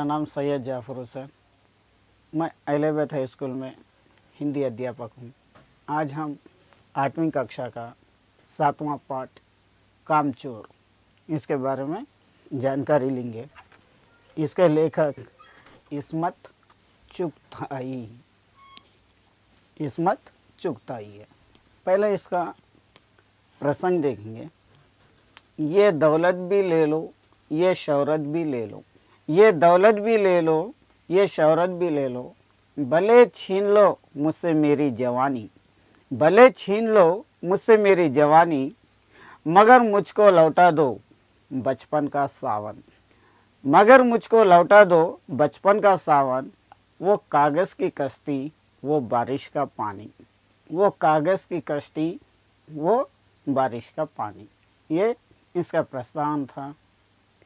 नाम सैयद जाफ़र हुसैन। मैं एलेवेथ high school में हिंदी अध्यापक हूँ। आज हम 8वीं कक्षा का 7वां पाठ कामचोर इसके बारे में जानकारी लेंगे। इसके लेखक इस्मत चुगताई है। पहले इसका प्रसंग देखेंगे। ये दौलत भी ले लो, ये शौहरत भी ले लो, ये दौलत भी ले लो, ये शौहरत भी ले लो, भले छीन लो मुझसे मेरी जवानी, भले छीन लो मुझसे मेरी जवानी, मगर मुझको लौटा दो बचपन का सावन, मगर मुझको लौटा दो बचपन का सावन। वो कागज़ की कश्ती, वो बारिश का पानी, वो कागज़ की कश्ती, वो बारिश का पानी। ये इसका प्रस्तावन था।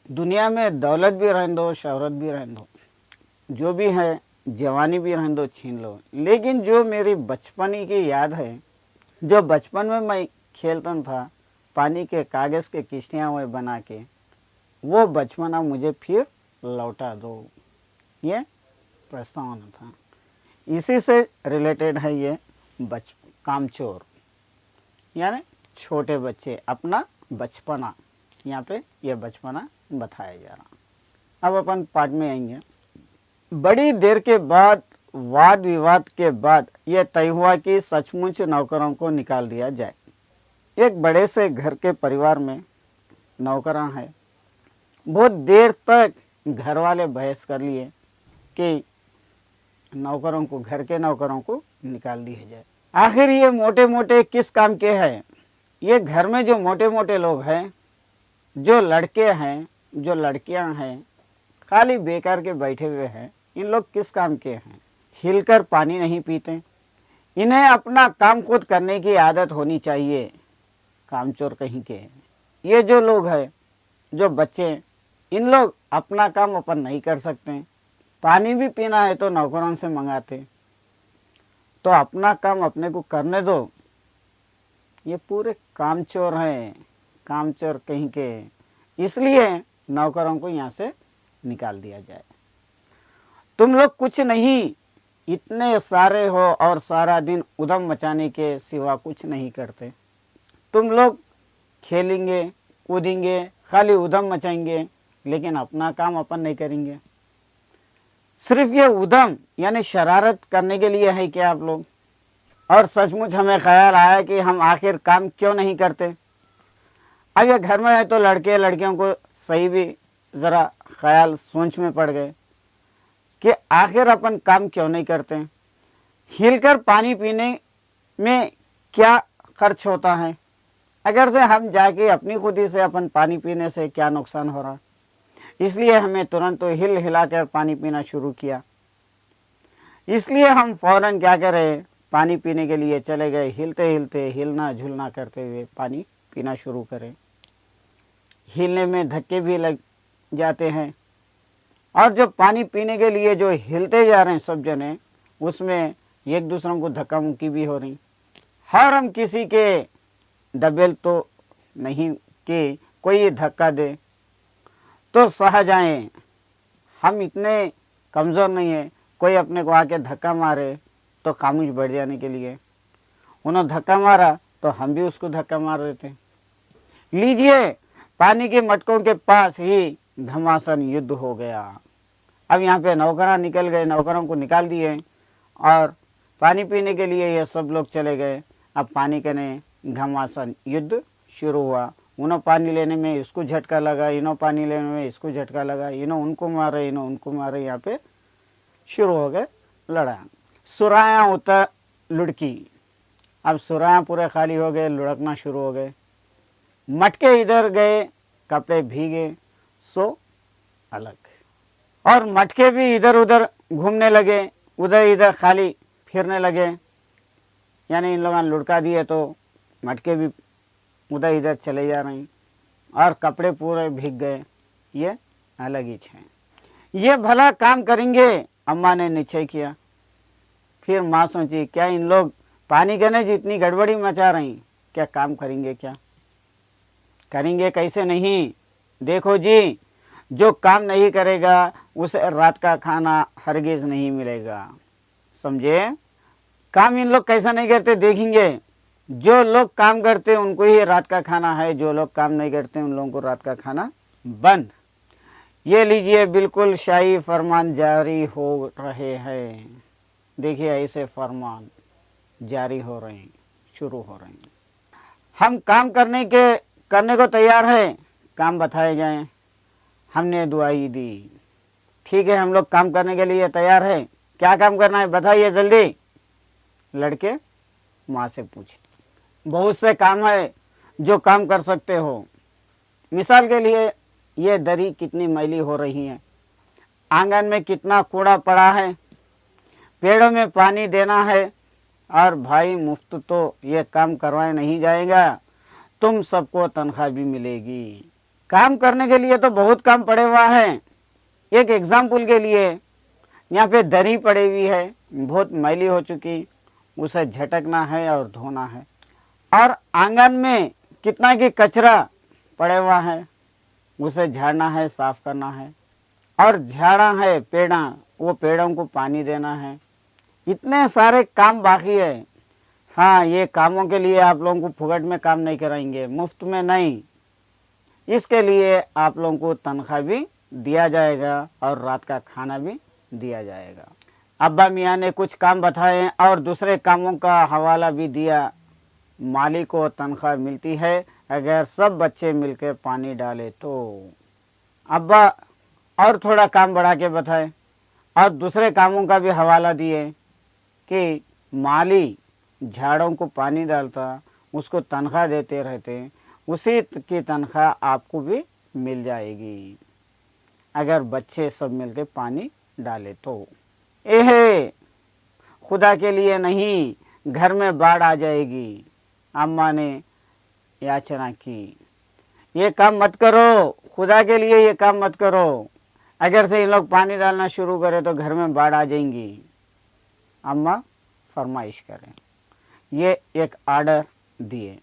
दुनिया में दौलत भी रहने दो, शौहरत भी रहने दो, जो भी है, जवानी भी रहने दो, छीन लो, लेकिन जो मेरी बचपन की याद है, जो बचपन में मैं खेलता था पानी के कागज़ के किश्तियाँ में बना के, वो बचपना मुझे फिर लौटा दो। ये प्रस्तावना था। इसी से रिलेटेड है ये कामचोर, यानी छोटे बच्चे, अपना बचपना। यहाँ पे ये बचपना बताया जा रहा। अब अपन पाठ में आएंगे। बड़ी देर के बाद, वाद विवाद के बाद, यह तय हुआ कि सचमुच नौकरों को निकाल दिया जाए। एक बड़े से घर के परिवार में नौकरां हैं। बहुत देर तक घर वाले बहस कर लिए कि नौकरों को, घर के नौकरों को निकाल दिया जाए। आखिर ये मोटे मोटे किस काम के हैं? ये घर में जो मोटे मोटे लोग हैं, जो लड़के हैं, जो लड़कियां हैं, खाली बेकार के बैठे हुए हैं, इन लोग किस काम के हैं? हिलकर पानी नहीं पीते। इन्हें अपना काम खुद करने की आदत होनी चाहिए। कामचोर कहीं के। ये जो लोग हैं, जो बच्चे, इन लोग अपना काम अपन नहीं कर सकते। पानी भी पीना है तो नौकरों से मंगाते। तो अपना काम अपने को करने दो। ये पूरे कामचोर हैं, कामचोर कहीं के। इसलिए नौकरों को यहाँ से निकाल दिया जाए। तुम लोग कुछ नहीं, इतने सारे हो और सारा दिन उधम मचाने के सिवा कुछ नहीं करते। तुम लोग खेलेंगे, कूदेंगे, खाली उधम मचाएंगे, लेकिन अपना काम अपन नहीं करेंगे। सिर्फ ये उधम यानी शरारत करने के लिए है क्या आप लोग? और सचमुच हमें ख्याल आया कि हम आखिर काम क्यों नहीं करते। अब ये घर में है तो लड़के लड़कियों को सही भी ज़रा ख्याल सोच में पड़ गए कि आखिर अपन काम क्यों नहीं करते। हिलकर पानी पीने में क्या खर्च होता है? अगर से हम जाके अपनी खुदी से अपन पानी पीने से क्या नुकसान हो रहा। इसलिए हमें तुरंत तो हिल हिलाकर पानी पीना शुरू किया। इसलिए हम फौरन क्या करें, पानी पीने के लिए चले गए। हिलते हिलते, हिलना झुलना करते हुए पानी पीना शुरू करें। हिलने में धक्के भी लग जाते हैं। और जो पानी पीने के लिए जो हिलते जा रहे हैं सब जने, उसमें एक दूसरों को धक्का मुक्की भी हो रही। हर हम किसी के दबेल तो नहीं कि कोई धक्का दे तो सह जाएं। हम इतने कमज़ोर नहीं है कोई अपने को आके धक्का मारे तो खामोश बैठ जाने के लिए। उन्होंने धक्का मारा तो हम भी उसको धक्का मार रहे थे। लीजिए, पानी के मटकों के पास ही घमासान युद्ध हो गया। अब यहाँ पे नौकरा निकल गए, नौकरों को निकाल दिए और पानी पीने के लिए ये सब लोग चले गए। अब पानी के ने घमासान युद्ध शुरू हुआ। उन्होंने पानी लेने में इसको झटका लगा, इन्हों पानी लेने में इसको झटका लगा, इन्हों उनको मारे, इन्हों उनको मारे। यहाँ पे शुरू हो गए लड़ा। सुरायाँ उतर लुढ़की। अब सुरायाँ पूरे खाली हो गए, लुढ़कना शुरू हो गए। मटके इधर गए, कपड़े भीगे सो अलग। और मटके भी इधर उधर घूमने लगे, उधर इधर खाली फिरने लगे। यानी इन लोगों ने लुढ़का दिए तो मटके भी उधर इधर चले जा रहे हैं और कपड़े पूरे भीग गए। ये अलग ही है। ये भला काम करेंगे, अम्मा ने निश्चय किया। फिर माँ सोची, क्या इन लोग पानी करने जितनी गड़बड़ी मचा रही, क्या काम करेंगे? क्या करेंगे? कैसे नहीं? देखो जी, जो काम नहीं करेगा उसे रात का खाना हरगिज नहीं मिलेगा। समझे? काम इन लोग कैसा नहीं करते देखेंगे। जो लोग काम करते उनको ही रात का खाना है, जो लोग काम नहीं करते उन लोगों को रात का खाना बंद। ये लीजिए, बिल्कुल शाही फरमान जारी हो रहे हैं। देखिए ऐसे फरमान जारी हो रहे हैं, शुरू हो रहे हैं। हम काम करने को तैयार है, काम बताए जाएं। हमने दुआई दी, ठीक है, हम लोग काम करने के लिए तैयार है। क्या काम करना है बताइए जल्दी। लड़के माँ से पूछे। बहुत से काम है जो काम कर सकते हो। मिसाल के लिए ये दरी कितनी मैली हो रही है, आंगन में कितना कूड़ा पड़ा है, पेड़ों में पानी देना है। और भाई मुफ्त तो ये काम करवाए नहीं जाएगा, तुम सबको तनख्वाह भी मिलेगी। काम करने के लिए तो बहुत काम पड़े हुआ है। एक एग्जाम्पल के लिए, यहाँ पे दरी पड़ी हुई है, बहुत मैली हो चुकी, उसे झटकना है और धोना है। और आंगन में कितना की कचरा पड़ा हुआ है, उसे झाड़ना है, साफ करना है। और झाड़ा है पेड़ा, वो पेड़ों को पानी देना है। इतने सारे काम बाकी है। हाँ, ये कामों के लिए आप लोगों को फुकट में काम नहीं कराएंगे, मुफ्त में नहीं। इसके लिए आप लोगों को तनख्वाह भी दिया जाएगा और रात का खाना भी दिया जाएगा। अब्बा मियाँ ने कुछ काम बताए और दूसरे कामों का हवाला भी दिया। मालिक को तनख्वाह मिलती है अगर सब बच्चे मिलकर पानी डाले तो। अब्बा और थोड़ा काम बढ़ा के बताए और दूसरे कामों का भी हवाला दिए कि माली झाड़ों को पानी डालता, उसको तनख्वाह देते रहते, उसी की तनख्वाह आपको भी मिल जाएगी अगर बच्चे सब मिलकर पानी डाले तो। एहे, खुदा के लिए नहीं, घर में बाढ़ आ जाएगी। अम्मा ने याचना की, ये काम मत करो, खुदा के लिए ये काम मत करो। अगर से इन लोग पानी डालना शुरू करें तो घर में बाढ़ आ जाएंगी। अम्मा फरमाइश करें, ये एक आर्डर दिए।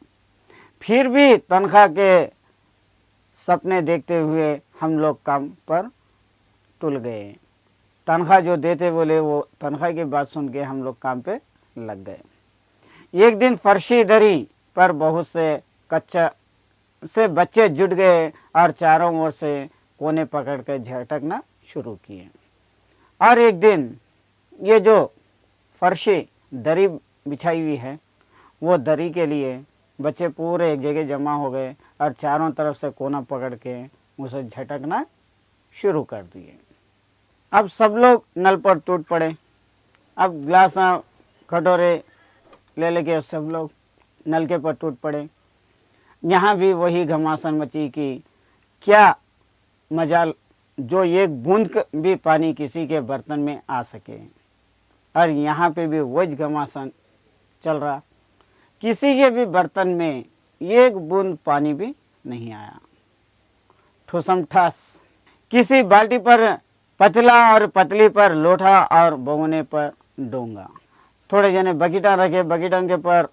फिर भी तनख्वाह के सपने देखते हुए हम लोग काम पर तुल गए। तनख्वाह जो देते बोले, वो तनख्वाह की बात सुन के हम लोग काम पे लग गए। एक दिन फर्शी दरी पर बहुत से बच्चे जुट गए और चारों ओर से कोने पकड़ कर झटकना शुरू किए। और एक दिन ये जो फर्शी दरी बिछाई हुई है, वो दरी के लिए बच्चे पूरे एक जगह जमा हो गए और चारों तरफ से कोना पकड़ के उसे झटकना शुरू कर दिए। अब सब लोग नल पर टूट पड़े। अब गिलास कटोरे ले लेके सब लोग नलके पर टूट पड़े। यहाँ भी वही घमासान मची कि क्या मजाल जो एक बूंद भी पानी किसी के बर्तन में आ सके। और यहाँ पे भी वही घमासान चल रहा, किसी के भी बर्तन में एक बूंद पानी भी नहीं आया। ठुसम ठस, किसी बाल्टी पर पतला और पतली पर लोटा और बगोने पर डोंगा। थोड़े जने बकीटा रखे, बकीटों के पर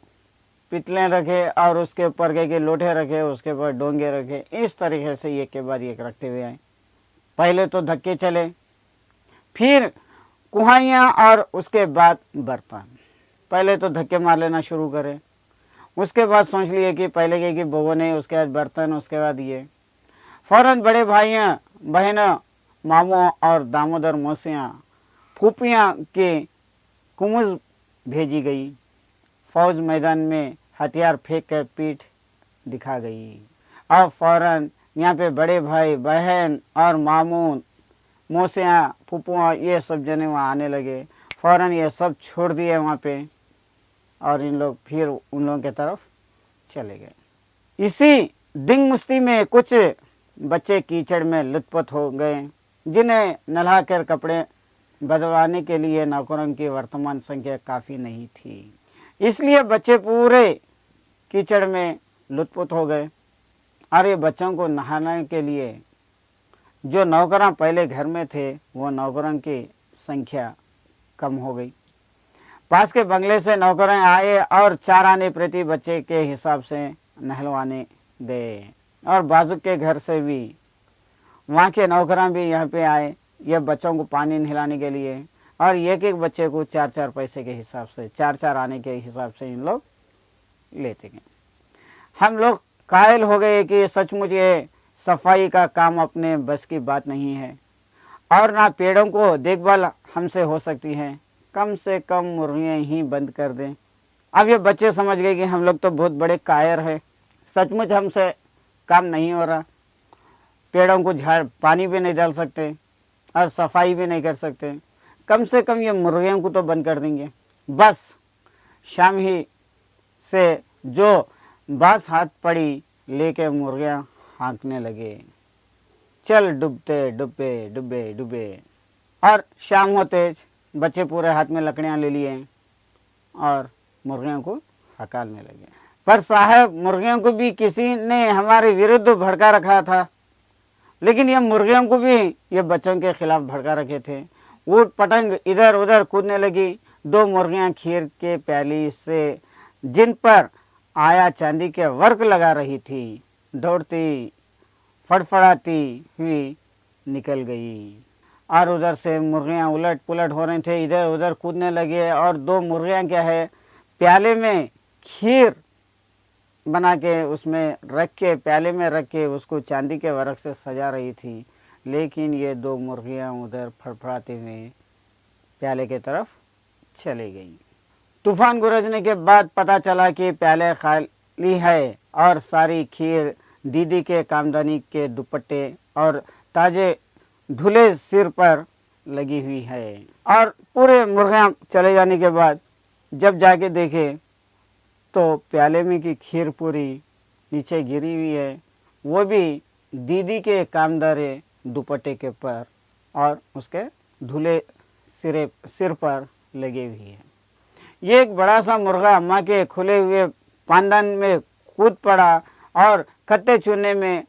पितलें रखे और उसके ऊपर के लोटे रखे, उसके ऊपर डोंगे रखे। इस तरीके से एक के बाद एक रखते हुए आए। पहले तो धक्के चले, फिर कुहाइयाँ और उसके बाद बर्तन। पहले तो धक्के मार लेना शुरू करें, उसके बाद सोच लिए कि पहले के कि भगोने, उसके बाद बर्तन, उसके बाद ये। फ़ौरन बड़े भाइयाँ, बहनों, मामों और दामोदर मौसियाँ, फूफियाँ के कुमुज़ भेजी गई। फौज मैदान में हथियार फेंक कर पीठ दिखा गई। और फ़ौरन यहाँ पे बड़े भाई, बहन और मामू, मौसियाँ, फूफुआ, ये सब जने वहाँ आने लगे। फ़ौरन ये सब छोड़ दिए वहाँ पे और इन लोग फिर उन लोगों के तरफ चले गए। इसी दिंग मुस्ती में कुछ बच्चे कीचड़ में लुत्फ़त हो गए, जिन्हें नहलाकर कपड़े बदलवाने के लिए नौकरों की वर्तमान संख्या काफ़ी नहीं थी। इसलिए बच्चे पूरे कीचड़ में लुत्फ़त हो गए। और ये बच्चों को नहाने के लिए जो नौकरां पहले घर में थे, वो नौकरों की संख्या कम हो गई। पास के बंगले से नौकरें आए और 4 आने प्रति बच्चे के हिसाब से नहलवाने गए। और बाजू के घर से भी वहाँ के नौकरां भी यहाँ पे आए ये बच्चों को पानी नहलाने के लिए, और एक एक बच्चे को 4-4 पैसे के हिसाब से, 4-4 आने के हिसाब से इन लोग लेते गए। हम लोग कायल हो गए कि सचमुच ये सफाई का काम अपने बस की बात नहीं है, और ना पेड़ों को देखभाल हमसे हो सकती है, कम से कम मुर्गियाँ ही बंद कर दें। अब ये बच्चे समझ गए कि हम लोग तो बहुत बड़े कायर हैं, सचमुच हमसे काम नहीं हो रहा, पेड़ों को झाड़ पानी भी नहीं डाल सकते और सफाई भी नहीं कर सकते, कम से कम ये मुर्गियों को तो बंद कर देंगे। बस शाम ही से जो बस हाथ पड़ी लेके मुर्गियाँ हाँकने लगे, चल डूबते डूबे डूबे डूबे। और शाम होते बच्चे पूरे हाथ में लकड़ियाँ ले लिए और मुर्गियों को हकालने लगे। पर साहब मुर्गियों को भी किसी ने हमारे विरुद्ध भड़का रखा था, लेकिन ये मुर्गियों को भी ये बच्चों के खिलाफ भड़का रखे थे। ऊट पतंग इधर उधर कूदने लगी। 2 मुर्गियाँ खीर के प्याली से जिन पर आया चांदी के वर्क लगा रही थी, दौड़ती फड़फड़ाती हुई निकल गई। और उधर से मुर्गियाँ उलट पुलट हो रहे थे, इधर उधर कूदने लगे। और 2 मुर्गियाँ क्या है, प्याले में खीर बना के उसमें रख के, प्याले में रख के उसको चांदी के वर्क से सजा रही थी। लेकिन ये 2 मुर्गियाँ उधर फड़फड़ाते हुए प्याले के तरफ चली गई। तूफान गरजने के बाद पता चला कि प्याले खाली है और सारी खीर दीदी के कामदानी के दुपट्टे और ताजे धुले सिर पर लगी हुई है। और पूरे मुर्गियाँ चले जाने के बाद जब जाके देखे तो प्याले में की खीर पूरी नीचे गिरी हुई है, वो भी दीदी के कामदारे दुपट्टे के पर और उसके धुले सिर पर लगी हुई है। ये एक बड़ा सा मुर्गा अम्मा के खुले हुए पानदान में कूद पड़ा और खत्ते चूने में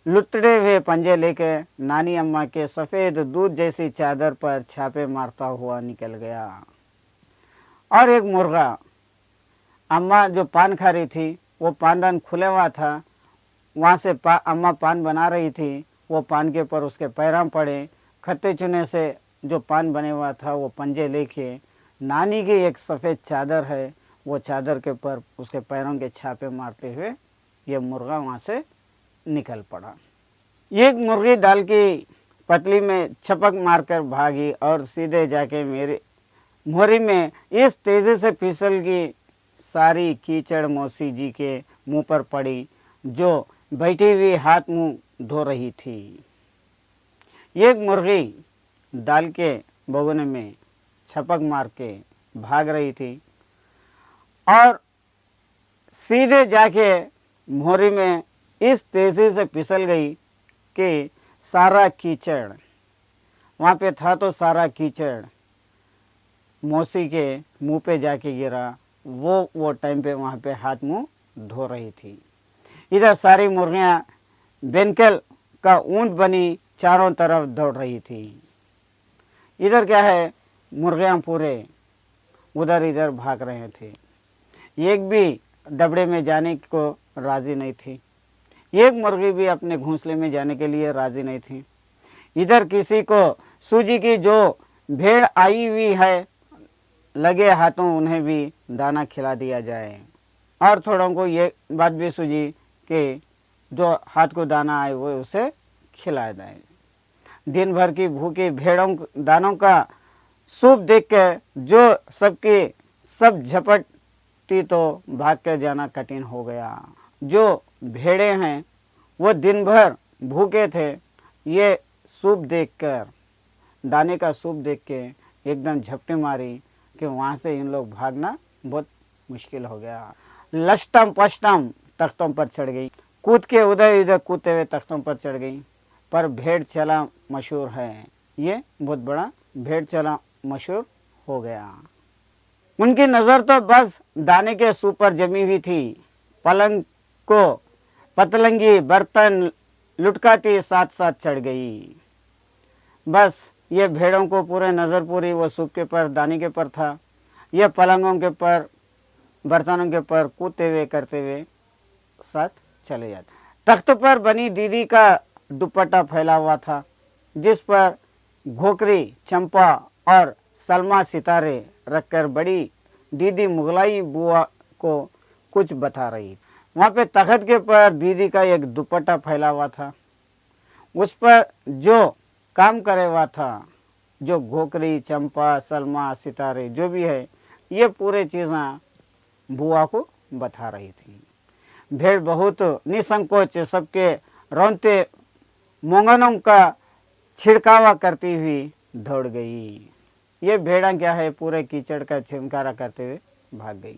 लुटड़े हुए पंजे लेके नानी अम्मा के सफ़ेद दूध जैसी चादर पर छापे मारता हुआ निकल गया। और एक मुर्गा अम्मा जो पान खा रही थी, वो पानदान खुले हुआ था, वहाँ से अम्मा पान बना रही थी, वो पान के पर उसके पैरां पड़े। खत्ते चूने से जो पान बने हुआ था वो पंजे लेके नानी की एक सफ़ेद चादर है, वो चादर के पर उसके पैरों के छापे मारते हुए ये मुर्गा वहाँ से निकल पड़ा। एक मुर्गी डाल की पतली में छपक मारकर भागी और सीधे जाके मेरी मोहरी में इस तेज़ी से फिसल की सारी कीचड़ मौसी जी के मुंह पर पड़ी, जो बैठी हुई हाथ मुंह धो रही थी। एक मुर्गी डाल के बगोने में छपक मार के भाग रही थी और सीधे जाके मोहरी में इस तेज़ी से फिसल गई कि सारा कीचड़ वहाँ पे था, तो सारा कीचड़ मौसी के मुंह पे जाके गिरा। वो टाइम पे वहाँ पे हाथ मुंह धो रही थी। इधर सारी मुर्गियाँ बेनकल का ऊंट बनी चारों तरफ दौड़ रही थी। इधर क्या है, मुर्गियाँ पूरे उधर इधर भाग रहे थे। एक भी दबड़े में जाने को राज़ी नहीं थी, एक मुर्गी भी अपने घोंसले में जाने के लिए राज़ी नहीं थी। इधर किसी को सूजी की जो भेड़ आई हुई है, लगे हाथों उन्हें भी दाना खिला दिया जाए। और थोड़ों को ये बात भी सूझी कि जो हाथ को दाना आए वो उसे खिलाया जाए। दिन भर की भूखी भेड़ों दानों का सूप देख के जो सबकी सब झपटी तो भाग कर जाना कठिन हो गया। जो भेड़े हैं वो दिन भर भूखे थे, ये सूप देखकर, दाने का सूप देख के एकदम झपटी मारी कि वहाँ से इन लोग भागना बहुत मुश्किल हो गया। लष्टम पष्टम तख्तों पर चढ़ गई, कूद के उधर इधर कूदते हुए तख्तों पर चढ़ गई। पर भेड़ चला मशहूर है, ये बहुत बड़ा भेड़ चला मशहूर हो गया। उनकी नज़र तो बस दाने के सूप पर जमी हुई थी। पलंग को पतलंगी बर्तन लुटकाती साथ साथ चढ़ गई। बस ये भेड़ों को पूरे नज़र पूरी वो सूप के पर दाने के पर था। ये पलंगों के पर बर्तनों के पर कूदते हुए करते हुए साथ चले जाते। तख्त पर बनी दीदी का दुपट्टा फैला हुआ था, जिस पर घोकरी, चंपा और सलमा सितारे रखकर बड़ी दीदी मुगलाई बुआ को कुछ बता रही। वहाँ पे तख्त के पर दीदी का एक दुपट्टा फैला हुआ था, उस पर जो काम करे हुआ था, जो घोकरी, चंपा, सलमा, सितारे जो भी है, ये पूरे चीज़ें बुआ को बता रही थी। भेड़ बहुत निसंकोच सबके रौनते मोंगनों का छिड़कावा करती हुई दौड़ गई। ये भेड़ा क्या है, पूरे कीचड़ का छिनकारा करते हुए भाग गई।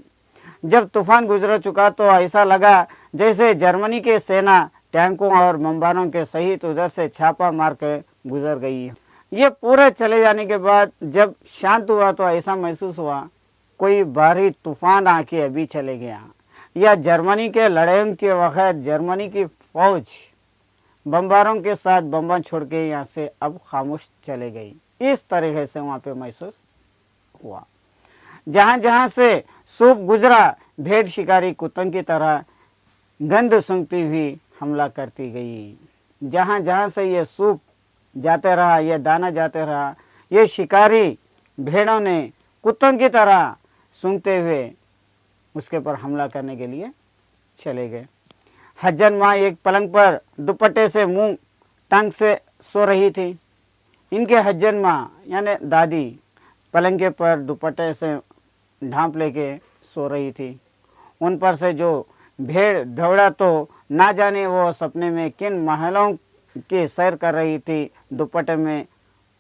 जब तूफान गुजर चुका तो ऐसा लगा जैसे जर्मनी के सेना टैंकों और बमबारों के सहित उधर से छापा मार के गुजर गई। ये पूरे चले जाने के बाद जब शांत हुआ तो ऐसा महसूस हुआ कोई भारी तूफान आके अभी चले गया, या जर्मनी के लड़ाइयों के वक्त जर्मनी की फौज बमबारों के साथ बम्बा छोड़ के यहाँ से अब खामोश चले गई। इस तरीके से वहाँ पे महसूस हुआ। जहाँ जहाँ से सूप गुजरा, भेड़ शिकारी कुत्तों की तरह गंध सूंघती हुई हमला करती गई। जहाँ जहाँ से ये सूप जाते रहा, ये दाना जाते रहा, ये शिकारी भेड़ों ने कुत्तों की तरह सूंघते हुए उसके पर हमला करने के लिए चले गए। हज्जन माँ एक पलंग पर दुपट्टे से मुंह टांग से सो रही थी। इनके हज्जन माँ यानी दादी पलंग के पर दुपट्टे से ढांप लेके सो रही थी। उन पर से जो भेड़ दौड़ा तो ना जाने वो सपने में किन महलों की सैर कर रही थी। दुपट्टे में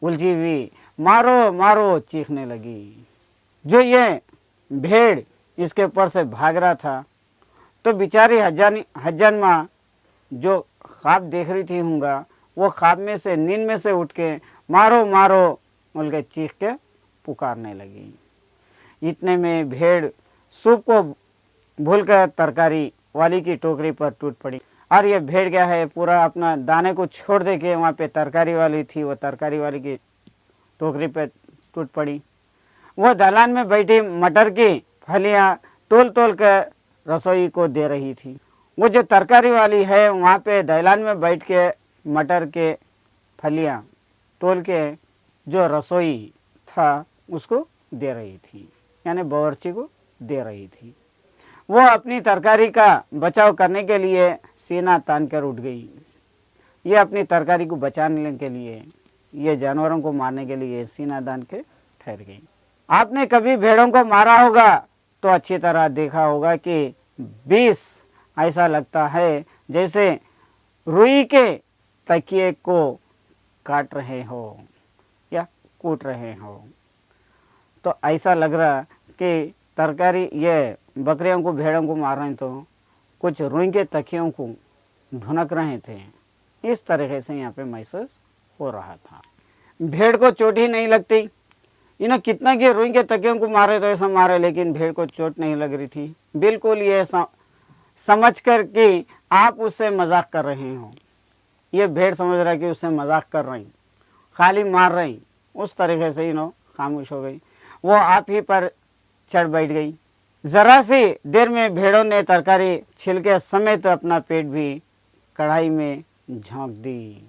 उलझी हुई मारो मारो चीखने लगी। जो ये भेड़ इसके ऊपर से भाग रहा था तो बेचारी हज्जन माँ जो ख्वाब देख रही थी होंगा, वो ख्वाब में से नींद में से उठ के मारो मारो बोल के चीख के पुकारने लगी। इतने में भेड़ सूप को भूलकर तरकारी वाली की टोकरी पर टूट पड़ी। और ये भेड़ क्या है, पूरा अपना दाने को छोड़ दे के वहाँ पे तरकारी वाली थी, वो तरकारी वाली की टोकरी पे टूट पड़ी। वो दालान में बैठी मटर की फलियाँ तोल तोल कर रसोई को दे रही थी। वो जो तरकारी वाली है वहाँ पे दालान में बैठ के मटर के फलियाँ तोल के जो रसोई था उसको दे रही थी, यानी बावर्ची को दे रही थी। वो अपनी तरकारी का बचाव करने के लिए सीना तान कर उठ गई। ये अपनी तरकारी को बचाने के लिए, ये जानवरों को मारने के लिए सीना तान के ठहर गई। आपने कभी भेड़ों को मारा होगा तो अच्छी तरह देखा होगा कि विष ऐसा लगता है जैसे रुई के तकिए को काट रहे हो या कूट रहे हो। तो ऐसा लग रहा कि तरकारी ये बकरियों को भेड़ों को मार रहे तो कुछ रुई के तकियों को ढुनक रहे थे। इस तरीके से यहाँ पे महसूस हो रहा था। भेड़ को चोट ही नहीं लगती। इन्हें कितना कि रुई के तकियों को मारे तो ऐसा मारे, लेकिन भेड़ को चोट नहीं लग रही थी। बिल्कुल ये समझ कर कि आप उससे मजाक कर रहे हो। ये भेड़ समझ रहा है कि उससे मजाक कर रही, खाली मार रही। उस तरीके से खामोश हो गई। वो आप ही पर चढ़ बैठ गई। जरा सी देर में भेड़ों ने तरकारी छिलके समेत अपना पेट भी कढ़ाई में झोंक दी।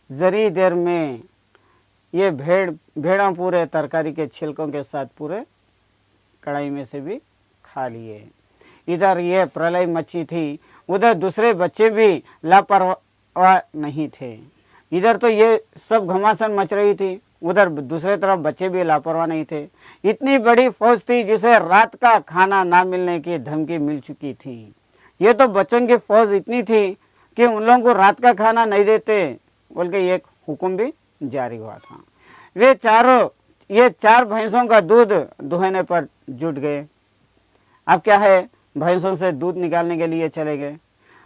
जरी देर में ये भेड़ा पूरे तरकारी के छिलकों के साथ पूरे कढ़ाई में से भी खा लिए। इधर ये प्रलय मची थी, उधर दूसरे बच्चे भी लापरवाह नहीं थे। इधर तो ये सब घमासान मच रही थी, उधर दूसरे तरफ बच्चे भी लापरवाह नहीं थे। इतनी बड़ी फौज थी जिसे रात का खाना ना मिलने की धमकी मिल चुकी थी। ये तो बच्चों की फौज इतनी थी कि उन लोगों को रात का खाना नहीं देते बोल के एक हुक्म भी जारी हुआ था। ये चार भैंसों का दूध दुहने पर जुट गए। अब क्या है, भैंसों से दूध निकालने के लिए चले गए।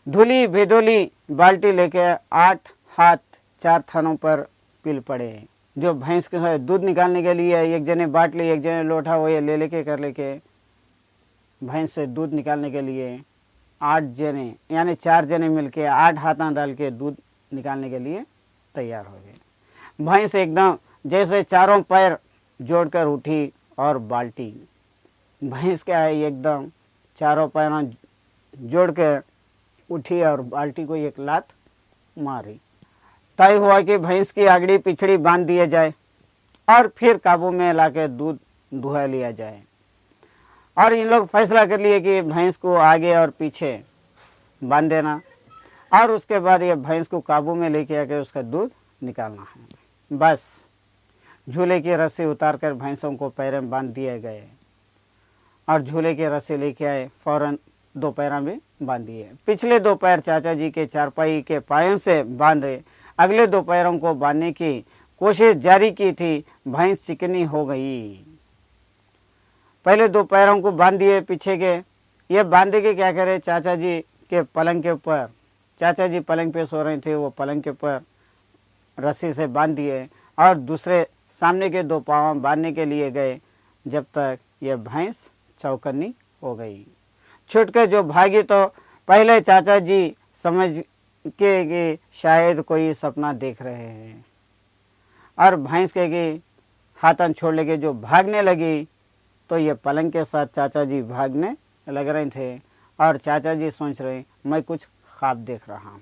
धुली भेदोली बाल्टी लेके 8 हाथ 4 थानों पर पिल पड़े। जो भैंस के साथ दूध निकालने के लिए एक जने बाटली एक जने लोटा वो ये ले लेके कर लेके भैंस से दूध निकालने के लिए 8 जने यानी 4 जने मिलके 8 हाथां डाल के दूध निकालने के लिए तैयार हो गए। भैंस एकदम जैसे चारों पैर जोड़कर उठी और बाल्टी, भैंस क्या है एकदम चारों पैरों जोड़ के उठी और बाल्टी को एक लात मारी। तय हुआ कि भैंस की आगड़ी पिछड़ी बांध दिए जाए और फिर काबू में लाकर दूध दुहा लिया जाए। और इन लोग फैसला कर लिए कि भैंस को आगे और पीछे बांध देना और उसके बाद ये भैंस को काबू में लेके आकर उसका दूध निकालना है। बस झूले की रस्सी उतार कर भैंसों को पैर में बांध दिए गए और झूले की रस्सी लेके आए, फौरन दो पैरों में बांध दिए। पिछले दो पैर चाचा जी के चारपाई के पायों से बांधे, अगले दो पैरों को बांधने की कोशिश जारी की थी। भैंस चिकनी हो गई। पहले दो पैरों को बांध दिए पीछे के, ये बांधे के क्या करे, चाचा जी के पलंग के ऊपर, चाचा जी पलंग पे सो रहे थे, वो पलंग के ऊपर रस्सी से बांध दिए और दूसरे सामने के दो पाँव बांधने के लिए गए, जब तक ये भैंस चौकन्नी हो गई। छूट के जो भागी तो पहले चाचा जी समझ के कि शायद कोई सपना देख रहे हैं, और भैंस के कि हाथन छोड़ लेके जो भागने लगी, तो ये पलंग के साथ चाचा जी भागने लग रहे थे और चाचा जी सोच रहे मैं कुछ ख्वाब देख रहा हूँ।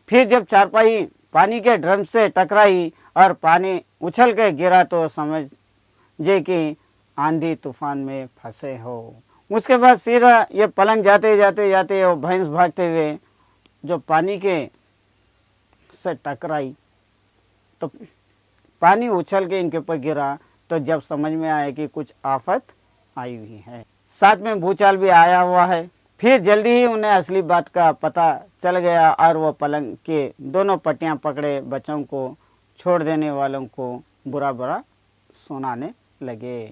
फिर जब चारपाई पानी के ड्रम से टकराई और पानी उछल के गिरा तो समझे कि आंधी तूफान में फंसे हो। उसके बाद सीधा ये पलंग जाते जाते जाते वो भैंस भागते हुए जो पानी के से टकराई तो पानी उछल के इनके ऊपर गिरा, तो जब समझ में आया कि कुछ आफत आई हुई है, साथ में भूचाल भी आया हुआ है। फिर जल्दी ही उन्हें असली बात का पता चल गया और वो पलंग के दोनों पट्टियां पकड़े बच्चों को छोड़ देने वालों को बुरा बुरा सुनाने लगे।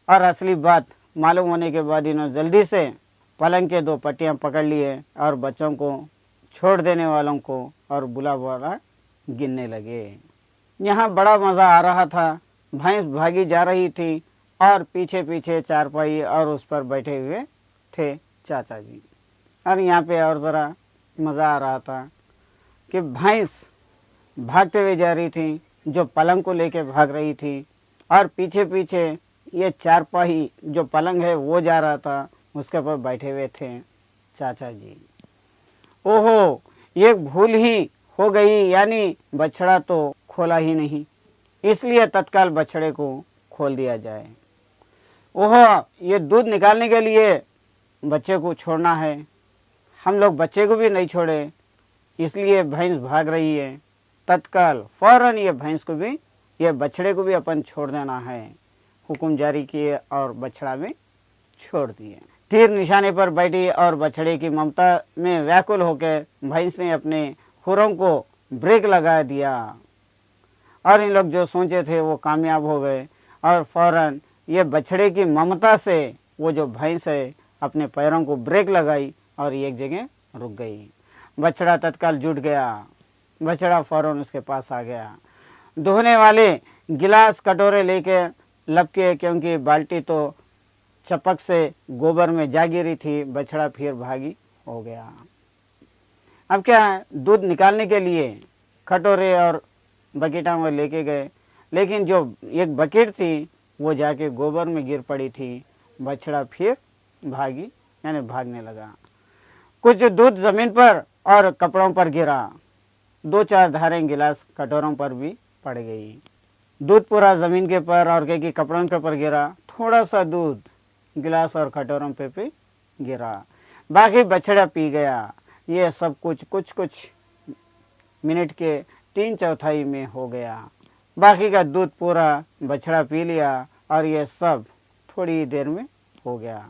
और असली बात मालूम होने के बाद इन्होंने जल्दी से पलंग के दो पट्टियां पकड़ लिए और बच्चों को छोड़ देने वालों को और बुला बुरा गिनने लगे। यहाँ बड़ा मज़ा आ रहा था। भैंस भागी जा रही थी और पीछे पीछे चारपाई और उस पर बैठे हुए थे चाचा जी। और यहाँ पे और ज़रा मज़ा आ रहा था कि भैंस भागते हुए जा रही थी, जो पलंग को लेके भाग रही थी, और पीछे पीछे ये चारपाई जो पलंग है वो जा रहा था, उसके ऊपर बैठे हुए थे चाचा जी। ओहो, ये भूल ही हो गई, यानी बछड़ा तो खोला ही नहीं, इसलिए तत्काल बछड़े को खोल दिया जाए। ओह, ये दूध निकालने के लिए बच्चे को छोड़ना है, हम लोग बच्चे को भी नहीं छोड़े, इसलिए भैंस भाग रही है, तत्काल फौरन ये भैंस को भी, ये बछड़े को भी अपन छोड़ देना है। हुक्म जारी किए और बछड़ा भी छोड़ दिए। तीर निशाने पर बैठी और बछड़े की ममता में व्याकुल होकर भैंस ने अपने खुरों को ब्रेक लगा दिया और इन लोग जो सोचे थे वो कामयाब हो गए। और फौरन ये बछड़े की ममता से वो जो भैंस है अपने पैरों को ब्रेक लगाई और एक जगह रुक गई। बछड़ा तत्काल जुट गया। बछड़ा फौरन उसके पास आ गया। धोने वाले गिलास कटोरे लेके लपके, क्योंकि बाल्टी तो चपक से गोबर में जा गिरी थी। बछड़ा फिर भागी हो गया। अब क्या है, दूध निकालने के लिए कटोरे और बकेटा में लेके गए, लेकिन जो एक बकेट थी वो जाके गोबर में गिर पड़ी थी। बछड़ा फिर भागी यानी भागने लगा। कुछ दूध जमीन पर और कपड़ों पर गिरा। दो चार धारें गिलास कटोरों पर भी पड़ गई। दूध पूरा जमीन के पर और के कपड़ों के पर गिरा। थोड़ा सा दूध गिलास और कटोरों पे भी गिरा। बाकी बछड़ा पी गया। ये सब कुछ मिनट के 3/4 में हो गया। बाकी का दूध पूरा बछड़ा पी लिया और ये सब थोड़ी देर में हो गया।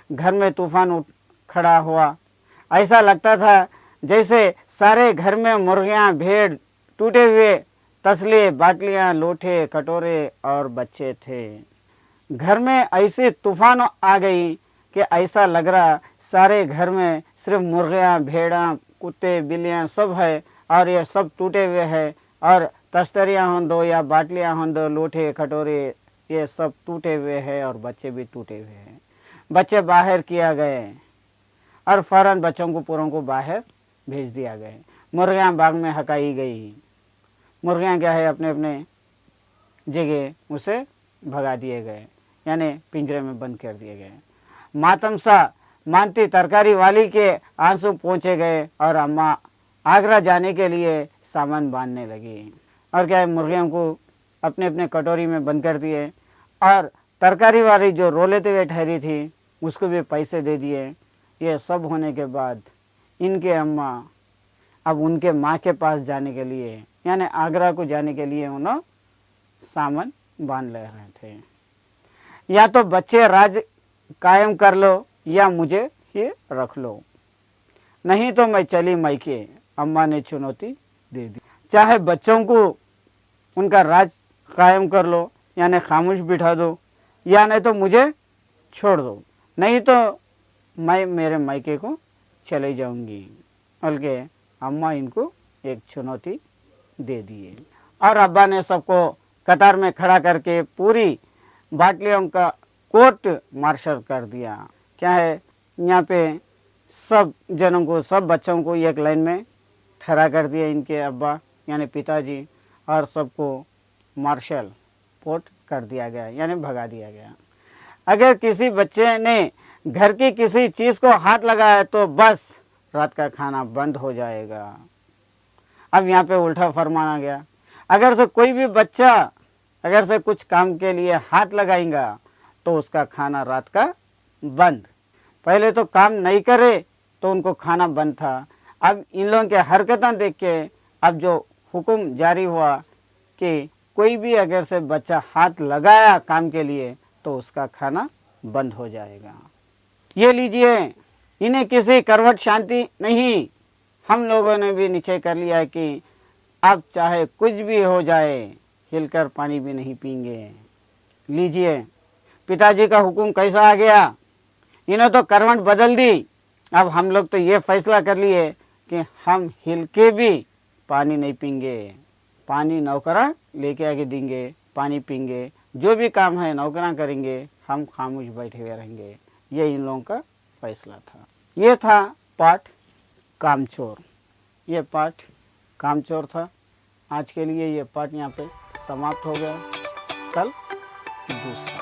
घर में तूफान उठ खड़ा हुआ। ऐसा लगता था जैसे सारे घर में मुर्गियां, भेड़, टूटे हुए तसले, बाटलियां, लोटे, कटोरे और बच्चे थे। घर में ऐसे तूफान आ गई कि ऐसा लग रहा सारे घर में सिर्फ मुर्गियां, भेड़ां, कुत्ते, बिल्लियां सब है और ये सब टूटे हुए हैं। और तस्तरियाँ हों दो या बाटलियाँ हों दो, लोटे, कटोरे, ये सब टूटे हुए हैं और बच्चे भी टूटे हुए हैं। बच्चे बाहर किया गए और फौरन बच्चों को पूरों को बाहर भेज दिया गए। मुर्गियाँ बाग में हकाई गई। मुर्गियाँ क्या है, अपने अपने जगह उसे भगा दिए गए, यानी पिंजरे में बंद कर दिए गए। मातम सा मानती तरकारी वाली के आंसू पहुँचे गए और अम्मा आगरा जाने के लिए सामान बांधने लगी। और क्या है, मुर्गियों को अपने अपने कटोरी में बंद कर दिए और तरकारी वाली जो रो लेते हुए ठहरी थी उसको भी पैसे दे दिए। ये सब होने के बाद इनके अम्मा अब उनके माँ के पास जाने के लिए यानी आगरा को जाने के लिए उन्होंने सामान बांध ले रहे थे। या तो बच्चे राज कायम कर लो या मुझे ये रख लो, नहीं तो मैं चली मैके, अम्मा ने चुनौती दे दी। चाहे बच्चों को उनका राज कायम कर लो यानी खामोश बिठा दो, या नहीं तो मुझे छोड़ दो, नहीं तो मैं मेरे मायके को चले जाऊंगी। बल्कि अम्मा इनको एक चुनौती दे दी। और अब्बा ने सबको कतार में खड़ा करके पूरी बाटलियों का कोर्ट मार्शल कर दिया। क्या है, यहाँ पे सब जनों को, सब बच्चों को एक लाइन में खड़ा कर दिया इनके अब्बा यानी पिताजी, और सबको मार्शल पोर्ट कर दिया गया यानी भगा दिया गया। अगर किसी बच्चे ने घर की किसी चीज़ को हाथ लगाया तो बस रात का खाना बंद हो जाएगा। अब यहाँ पे उल्टा फरमान आ गया, अगर से कोई भी बच्चा अगर से कुछ काम के लिए हाथ लगाएगा तो उसका खाना रात का बंद। पहले तो काम नहीं करे तो उनको खाना बंद था, अब इन लोगों के हरकतें देख के अब जो हुक्म जारी हुआ कि कोई भी अगर से बच्चा हाथ लगाया काम के लिए तो उसका खाना बंद हो जाएगा। ये लीजिए, इन्हें किसी करवट शांति नहीं। हम लोगों ने भी निश्चय कर लिया है कि अब चाहे कुछ भी हो जाए हिलकर पानी भी नहीं पीएंगे। लीजिए, पिताजी का हुक्म कैसा आ गया, इन्हें तो करवट बदल दी। अब हम लोग तो ये फैसला कर लिए कि हम हिल के भी पानी नहीं पीएंगे, पानी नौकरा लेके आके देंगे, पानी पीएंगे, जो भी काम है नौकरा करेंगे, हम खामोश बैठे हुए रहेंगे। ये इन लोगों का फैसला था। ये था पाठ कामचोर, ये पाठ कामचोर था। आज के लिए ये पाठ यहाँ पे समाप्त हो गया। कल दूसरा।